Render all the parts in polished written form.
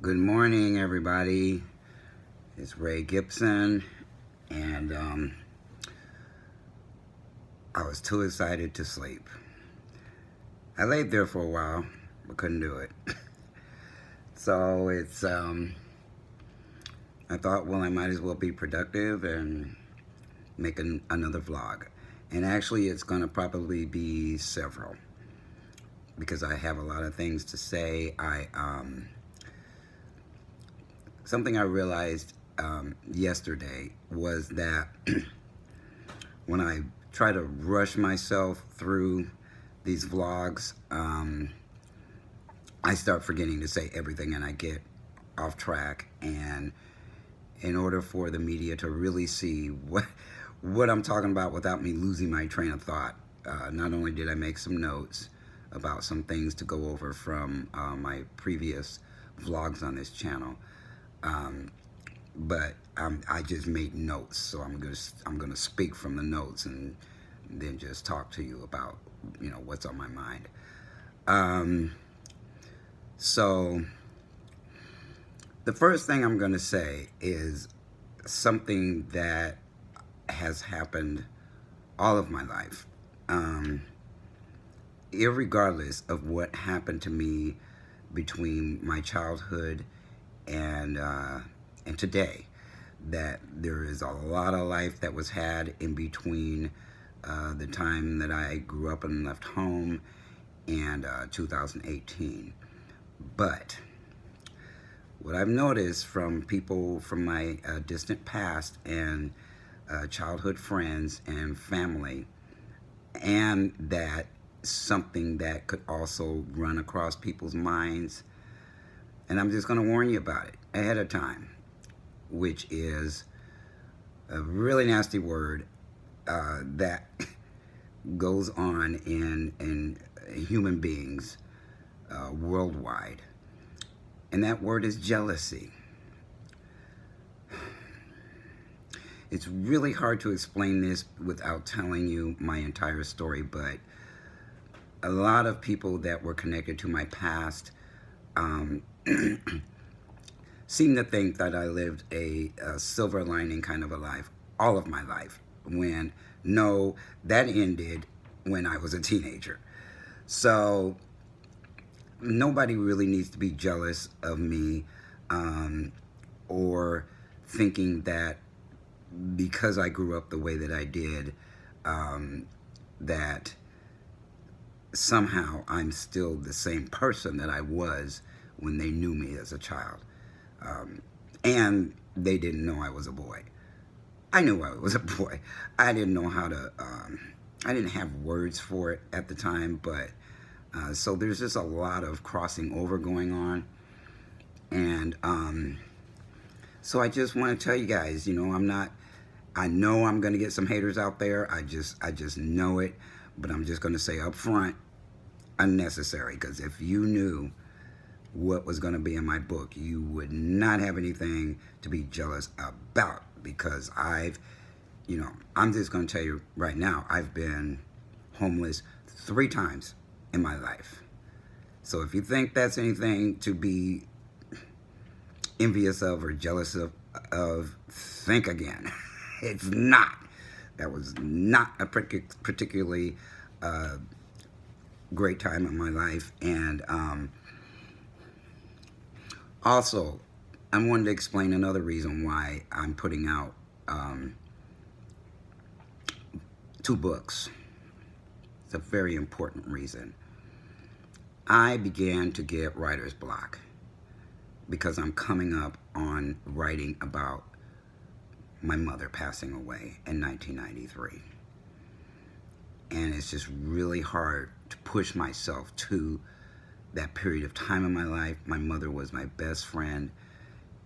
Good morning, everybody. It's Ray Gibson, and I was too excited to sleep. I laid there for a while, but couldn't do it. So I thought, well, I might as well be productive and make another vlog. And actually, it's gonna probably be several because I have a lot of things to say. Something I realized yesterday was that when I try to rush myself through these vlogs, I start forgetting to say everything and I get off track. And in order for the media to really see what I'm talking about without me losing my train of thought, not only did I make some notes about some things to go over from my previous vlogs on this channel, but I just made notes, so I'm gonna speak from the notes and then just talk to you about what's on my mind. So the first thing I'm gonna say is something that has happened all of my life, irregardless of what happened to me between my childhood and today, that there is a lot of life that was had in between the time that I grew up and left home and 2018. But what I've noticed from people from my distant past and childhood friends and family, and that something that could also run across people's minds, and I'm just going to warn you about it ahead of time, which is a really nasty word that goes on in human beings worldwide, and that word is jealousy. It's really hard to explain this without telling you my entire story, but a lot of people that were connected to my past seem to think that I lived a silver lining kind of a life all of my life, when no, that ended when I was a teenager. So nobody really needs to be jealous of me, or thinking that because I grew up the way that I did, that somehow I'm still the same person that I was when they knew me as a child. And they didn't know I was a boy. I knew I was a boy. I didn't know how to, I didn't have words for it at the time, but so there's just a lot of crossing over going on. And so I just want to tell you guys, I know I'm going to get some haters out there. I just know it, but I'm just going to say up front, unnecessary, because if you knew what was going to be in my book, you would not have anything to be jealous about, because I'm just going to tell you right now, I've been homeless 3 times in my life. So if you think that's anything to be envious of or jealous of, think again. It's not. That was not a particularly great time in my life. And also, I wanted to explain another reason why I'm putting out 2 books. It's a very important reason. I began to get writer's block because I'm coming up on writing about my mother passing away in 1993. And it's just really hard to push myself to that period of time in my life. My mother was my best friend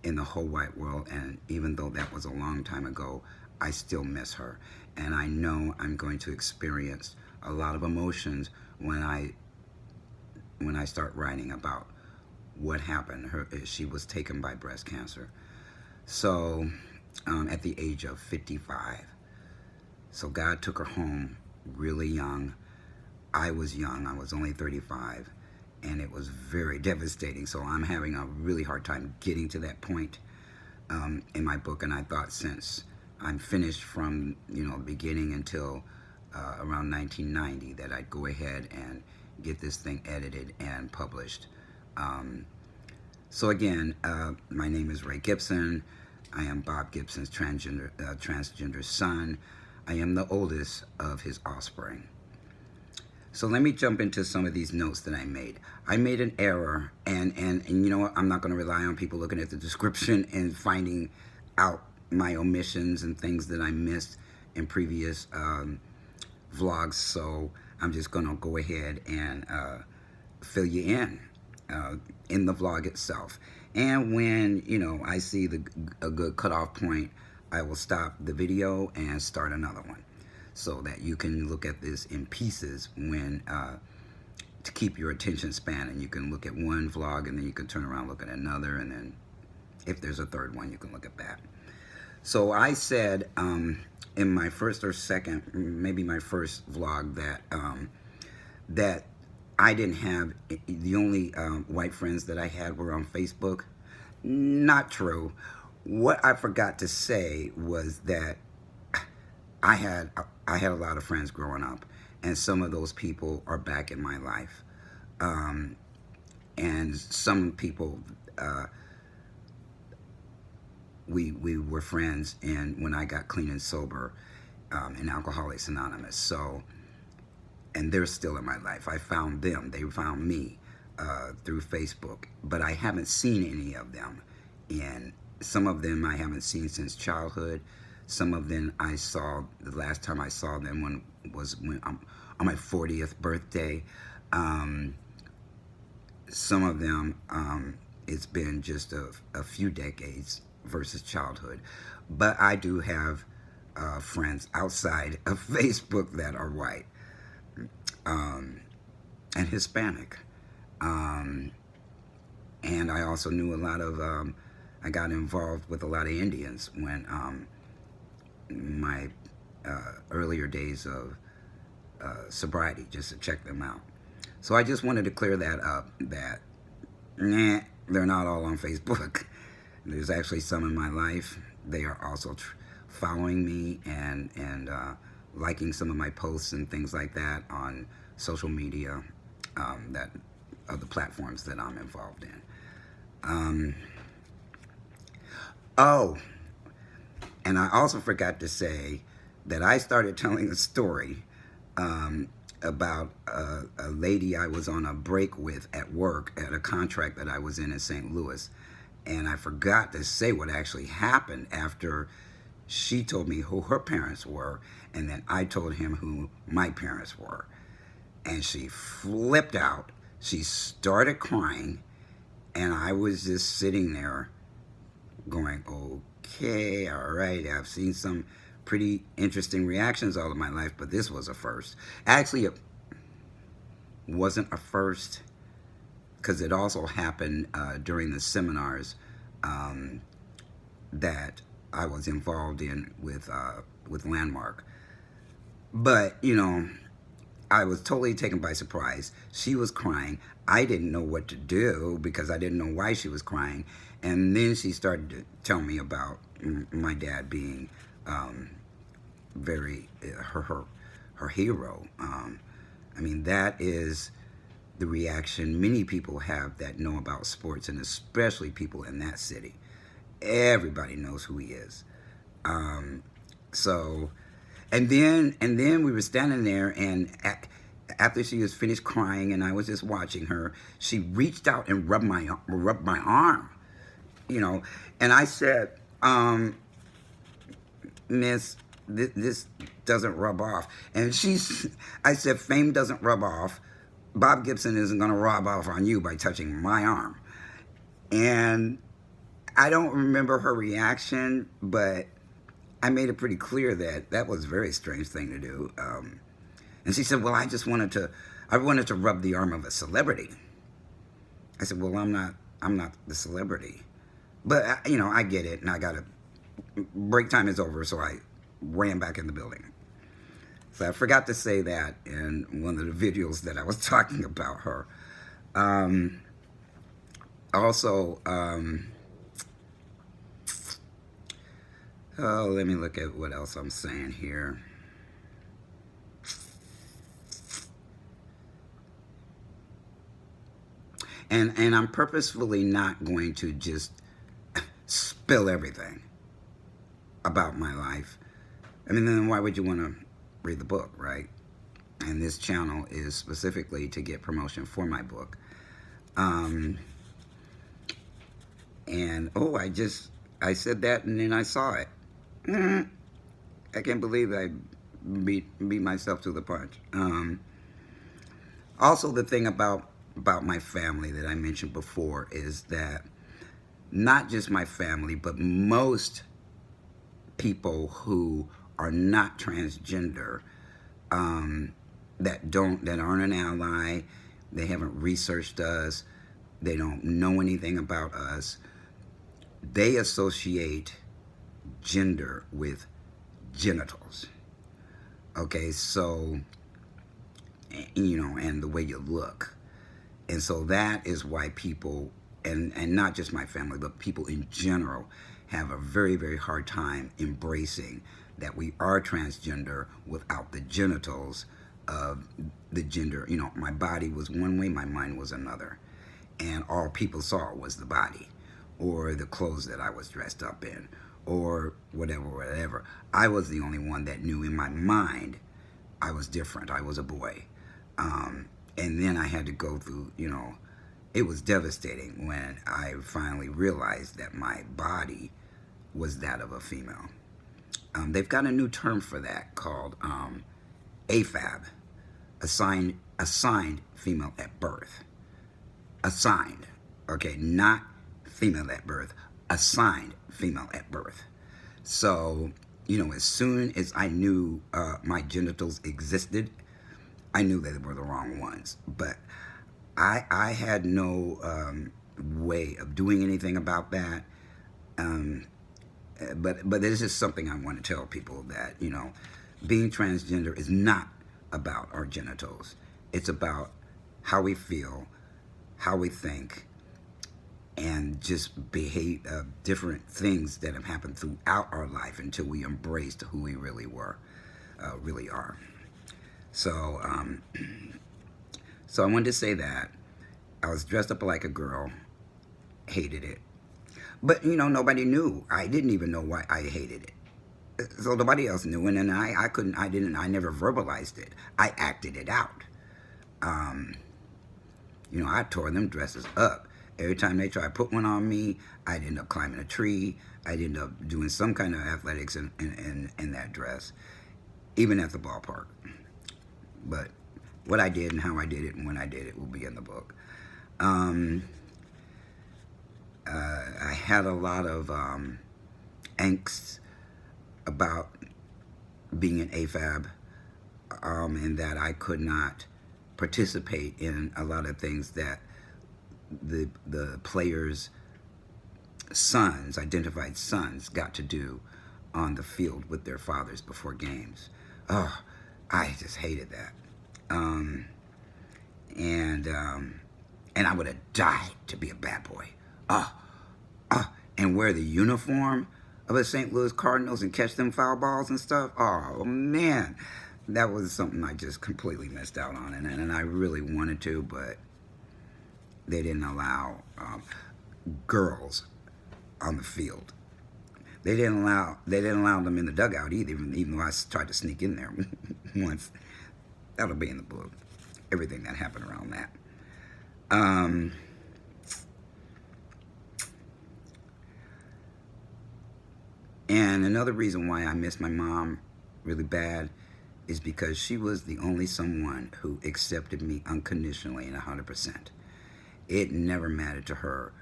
in the whole wide world, and even though that was a long time ago, I still miss her. And I know I'm going to experience a lot of emotions when I start writing about what happened. She was taken by breast cancer. So at the age of 55. So God took her home really young. I was young. I was only 35. and it was very devastating. So I'm having a really hard time getting to that point in my book, and I thought since I'm finished from the beginning until around 1990 that I'd go ahead and get this thing edited and published. So again, my name is Ray Gibson. I am Bob Gibson's transgender son. I am the oldest of his offspring. So let me jump into some of these notes that I made. I made an error, and you know what? I'm not going to rely on people looking at the description and finding out my omissions and things that I missed in previous vlogs. So I'm just going to go ahead and fill you in the vlog itself. And when I see a good cutoff point, I will stop the video and start another one, so that you can look at this in pieces when to keep your attention span, and you can look at one vlog and then you can turn around, look at another, and then if there's a third one, you can look at that. So I said in my first or second, maybe my first vlog, that that I didn't have, the only white friends that I had were on Facebook. Not true. What I forgot to say was that I had a lot of friends growing up, and some of those people are back in my life. And some people, we were friends, and when I got clean and sober in Alcoholics Anonymous. So, and they're still in my life. I found them. They found me through Facebook, but I haven't seen any of them. And some of them I haven't seen since childhood. Some of them I saw, the last time I saw them was on my 40th birthday. Some of them, it's been just a few decades versus childhood. But I do have friends outside of Facebook that are white and Hispanic. And I also knew a lot of, I got involved with a lot of Indians when my earlier days of sobriety, just to check them out. So I just wanted to clear that up, that they're not all on Facebook. There's actually some in my life. They are also following me and liking some of my posts and things like that on social media, that of the platforms that I'm involved in. Oh, and I also forgot to say that I started telling a story about a lady I was on a break with at work at a contract that I was in St. Louis. And I forgot to say what actually happened after she told me who her parents were, and then I told him who my parents were. And she flipped out. She started crying, and I was just sitting there going, okay, all right, I've seen some pretty interesting reactions all of my life, but this was a first. Actually, it wasn't a first, because it also happened during the seminars that I was involved in with Landmark. But, I was totally taken by surprise. She was crying. I didn't know what to do because I didn't know why she was crying. And then she started to tell me about my dad being very, her hero. I mean, that is the reaction many people have that know about sports, and especially people in that city. Everybody knows who he is. So, and then we were standing there, and after she was finished crying, and I was just watching her, she reached out and rubbed my arm, and I said, Miss, this doesn't rub off. And I said, fame doesn't rub off. Bob Gibson isn't going to rub off on you by touching my arm. And I don't remember her reaction, but I made it pretty clear that that was a very strange thing to do. And she said, well, I wanted to rub the arm of a celebrity. I said, well, I'm not the celebrity. But, I get it, and I got to, break time is over, so I ran back in the building. So I forgot to say that in one of the videos that I was talking about her. Um, also, oh, let me look at what else I'm saying here. And I'm purposefully not going to just spill everything about my life. I mean, then why would you want to read the book, right? And this channel is specifically to get promotion for my book. Um, and oh, I said that and then I saw it. I can't believe I beat myself to the punch. Also, the thing about my family that I mentioned before is that not just my family, but most people who are not transgender, that aren't an ally, they haven't researched us, they don't know anything about us, they associate gender with genitals. Okay, so and the way you look. And so that is why people, and not just my family, but people in general, have a very, very hard time embracing that we are transgender without the genitals of the gender. My body was one way, my mind was another. And all people saw was the body, or the clothes that I was dressed up in, or whatever. I was the only one that knew in my mind I was different. I was a boy. And then I had to go through, it was devastating when I finally realized that my body was that of a female. They've got a new term for that called AFAB, assigned female at birth. Assigned, okay, not female at birth, assigned female at birth. So, as soon as I knew my genitals existed, I knew they were the wrong ones. But I had no way of doing anything about that. But it's just something I want to tell people that, being transgender is not about our genitals. It's about how we feel, how we think, and just behave different things that have happened throughout our life until we embraced who we really are. So, so I wanted to say that I was dressed up like a girl, hated it, but nobody knew. I didn't even know why I hated it. So nobody else knew, and then I never verbalized it. I acted it out. I tore them dresses up. Every time they tried to put one on me, I'd end up climbing a tree. I'd end up doing some kind of athletics in that dress, even at the ballpark. But what I did and how I did it and when I did it will be in the book. I had a lot of angst about being an AFAB, and that I could not participate in a lot of things that the players' sons, identified sons, got to do on the field with their fathers before games. Oh, I just hated that. And I would have died to be a bad boy. And wear the uniform of the St. Louis Cardinals and catch them foul balls and stuff. Oh, man. That was something I just completely missed out on. And I really wanted to, but they didn't allow girls on the field. They didn't allow them in the dugout either, even though I tried to sneak in there once. That'll be in the book. Everything that happened around that. And another reason why I miss my mom really bad is because she was the only someone who accepted me unconditionally and 100%. It never mattered to her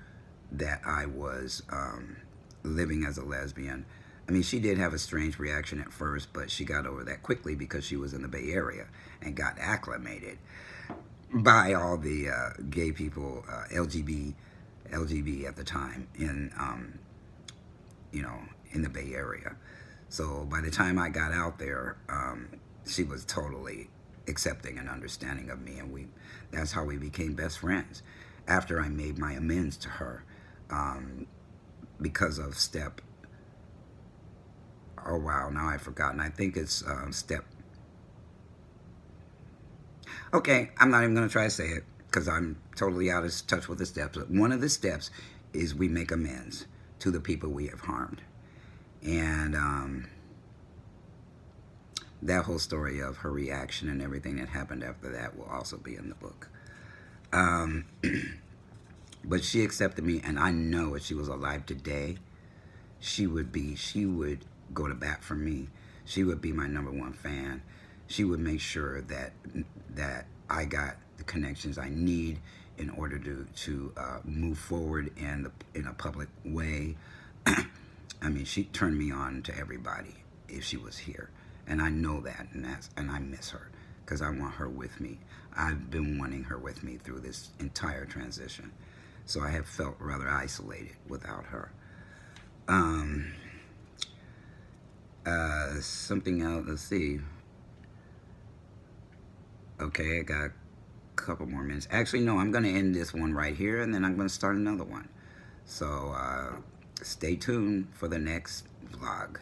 that I was living as a lesbian. I mean, she did have a strange reaction at first, but she got over that quickly because she was in the Bay Area and got acclimated by all the gay people, LGBT at the time in the Bay Area. So by the time I got out there, she was totally accepting and understanding of me, and that's how we became best friends. After I made my amends to her, because of step. Oh wow, now I've forgotten. I think it's step. Okay, I'm not even gonna try to say it because I'm totally out of touch with the steps. But one of the steps is we make amends to the people we have harmed, and that whole story of her reaction and everything that happened after that will also be in the book. But she accepted me, and I know if she was alive today, she would go to bat for me. She would be my #1 fan. She would make sure that I got the connections I need in order to move forward in a public way. I mean, she turned me on to everybody if she was here, and I know that, and I miss her because I want her with me. I've been wanting her with me through this entire transition, so I have felt rather isolated without her. Something else. Let's see. Okay, I got a couple more minutes. Actually, no, I'm going to end this one right here, and then I'm going to start another one. So stay tuned for the next vlog.